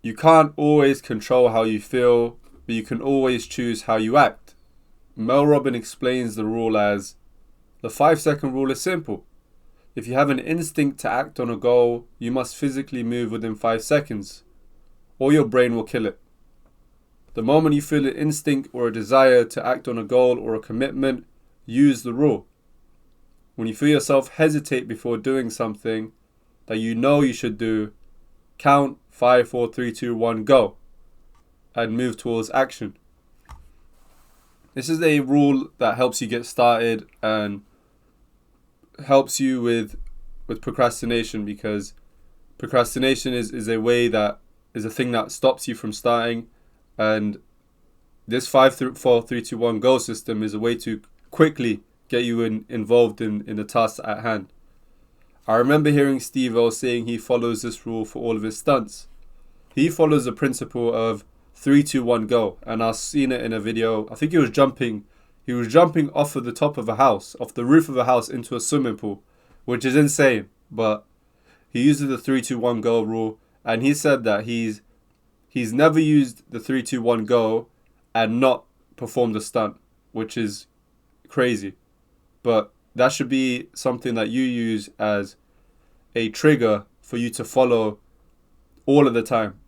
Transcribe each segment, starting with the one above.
You can't always control how you feel, but you can always choose how you act. Mel Robbins explains the rule as, the 5-second rule is simple. If you have an instinct to act on a goal, you must physically move within 5 seconds, or your brain will kill it. The moment you feel an instinct or a desire to act on a goal or a commitment, use the rule. When you feel yourself hesitate before doing something that you know you should do, count 5, 4, 3, 2, 1, go, and move towards action. This is a rule that helps you get started and helps you with procrastination, because procrastination is a way that is a thing that stops you from starting, and this 5, 4, 3, 2, 1 go system is a way to quickly get you involved in the task at hand. I remember hearing Steve-O saying he follows this rule for all of his stunts. He follows the principle of 3, 2, 1, go, and I've seen it in a video. I think he was jumping off of the top of a house, off the roof of a house into a swimming pool, which is insane, but he uses the 3, 2, 1, go rule, and he said that he's never used the 3, 2, 1, go and not performed a stunt, which is crazy. But that should be something that you use as a trigger for you to follow all of the time.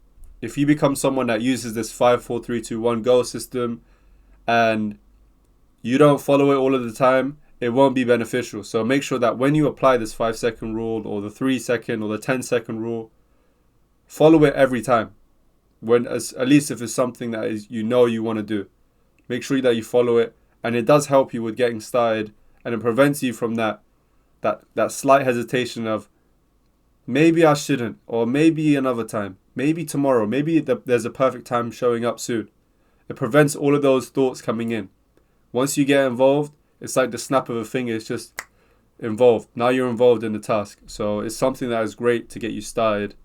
If you become someone that uses this 5, 4, 3, 2, 1 go system and you don't follow it all of the time, it won't be beneficial. So make sure that when you apply this 5-second rule or the 3-second or the 10-second rule, follow it every time. At least if it's something that is you want to do, make sure that you follow it, and it does help you with getting started, and it prevents you from that slight hesitation of maybe I shouldn't, or maybe another time, maybe tomorrow, maybe there's a perfect time showing up soon. It prevents all of those thoughts coming in. Once you get involved, it's like the snap of a finger. It's just involved. Now you're involved in the task. So it's something that is great to get you started.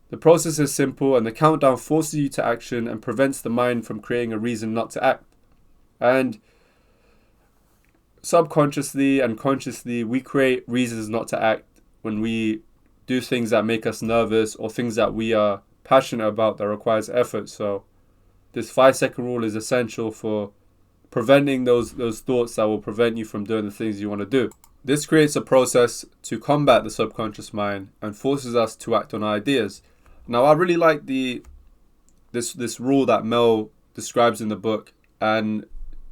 The process is simple, and the countdown forces you to action and prevents the mind from creating a reason not to act. And subconsciously and consciously, we create reasons not to act when we do things that make us nervous or things that we are passionate about that requires effort. So this 5-second rule is essential for preventing those thoughts that will prevent you from doing the things you want to do. This creates a process to combat the subconscious mind and forces us to act on ideas. Now, I really like this rule that Mel describes in the book, and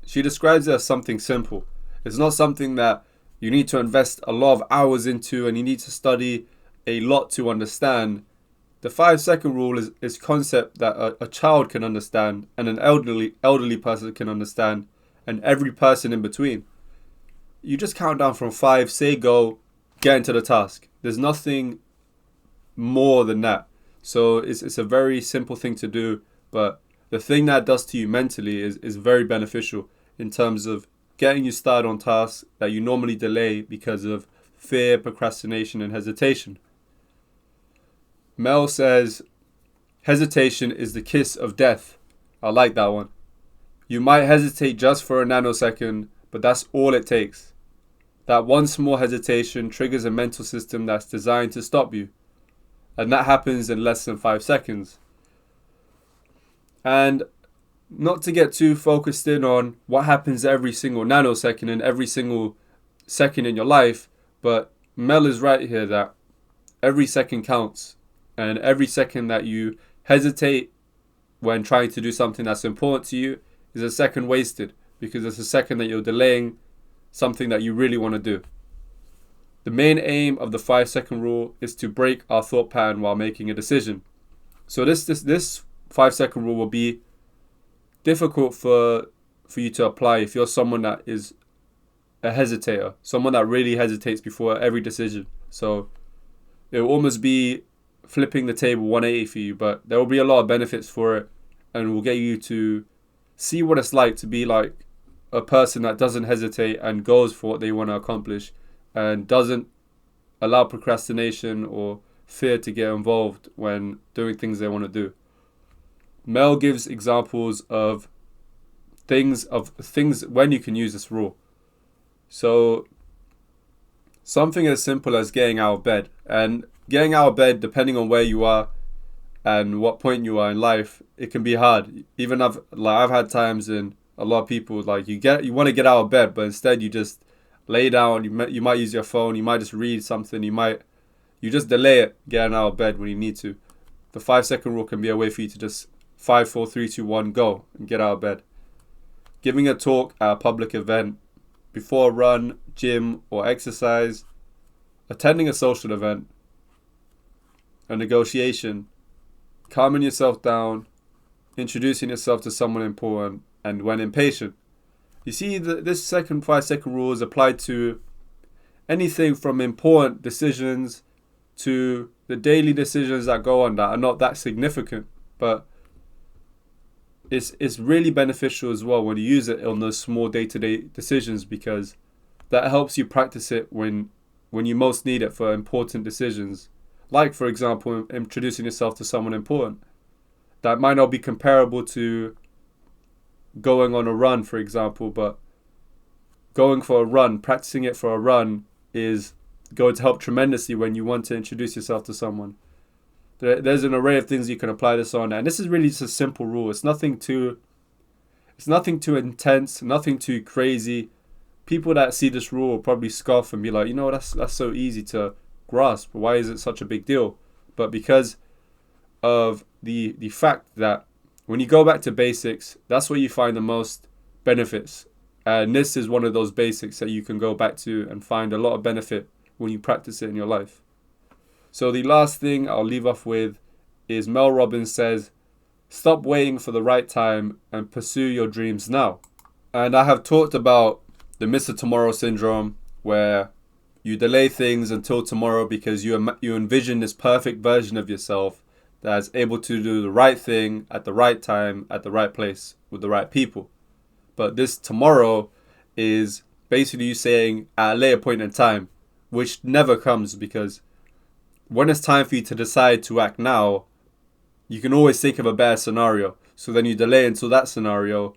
she describes it as something simple. It's not something that you need to invest a lot of hours into and you need to study a lot to understand. The 5-second rule is concept that a child can understand, and an elderly person can understand, and every person in between. You just count down from 5, say go, get into the task. There's nothing more than that. So it's a very simple thing to do, but the thing that it does to you mentally is very beneficial in terms of getting you started on tasks that you normally delay because of fear, procrastination, and hesitation. Mel says, hesitation is the kiss of death. I like that one. You might hesitate just for a nanosecond, but that's all it takes. That one small hesitation triggers a mental system that's designed to stop you. And that happens in less than 5 seconds. And not to get too focused in on what happens every single nanosecond and every single second in your life, but Mel is right here that every second counts. And every second that you hesitate when trying to do something that's important to you is a second wasted, because it's a second that you're delaying something that you really want to do. The main aim of the 5-second rule is to break our thought pattern while making a decision. So this 5-second rule will be difficult for you to apply if you're someone that is a hesitator, someone that really hesitates before every decision. So it will almost be flipping the table 180 for you, but there will be a lot of benefits for it, and will get you to see what it's like to be like a person that doesn't hesitate and goes for what they want to accomplish and doesn't allow procrastination or fear to get involved when doing things they want to do. Mel gives examples of things when you can use this rule. So something as simple as getting out of bed. And getting out of bed, depending on where you are and what point you are in life, it can be hard. Even I've had times in a lot of people, like you want to get out of bed, but instead you just lay down. You might use your phone. You might just read something. You just delay it getting out of bed when you need to. The 5-second rule can be a way for you to just 5, 4, 3, 2, 1, go and get out of bed. Giving a talk at a public event, before a run, gym, or exercise, attending a social event, a negotiation, calming yourself down, introducing yourself to someone important, and when impatient. You see, this second 5-second rule is applied to anything from important decisions to the daily decisions that go on that are not that significant, but it's really beneficial as well when you use it on those small day-to-day decisions, because that helps you practice it when you most need it for important decisions. Like, for example, introducing yourself to someone important. That might not be comparable to going on a run, for example, but going for a run, practicing it for a run is going to help tremendously when you want to introduce yourself to someone. There's an array of things you can apply this on, and this is really just a simple rule. It's nothing too intense, nothing too crazy. People that see this rule will probably scoff and be like, that's so easy to grasp. Why is it such a big deal? But because of the fact that when you go back to basics, that's where you find the most benefits. And this is one of those basics that you can go back to and find a lot of benefit when you practice it in your life. So the last thing I'll leave off with is Mel Robbins says, stop waiting for the right time and pursue your dreams now. And I have talked about the Mr. Tomorrow syndrome, where you delay things until tomorrow because you envision this perfect version of yourself that's able to do the right thing at the right time, at the right place, with the right people. But this tomorrow is basically you saying at a later point in time, which never comes, because when it's time for you to decide to act now, you can always think of a better scenario. So then you delay until that scenario,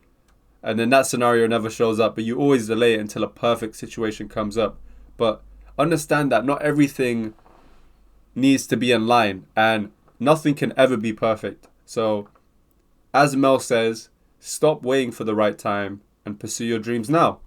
and then that scenario never shows up, but you always delay it until a perfect situation comes up. But understand that not everything needs to be in line, and nothing can ever be perfect. So, as Mel says, stop waiting for the right time and pursue your dreams now.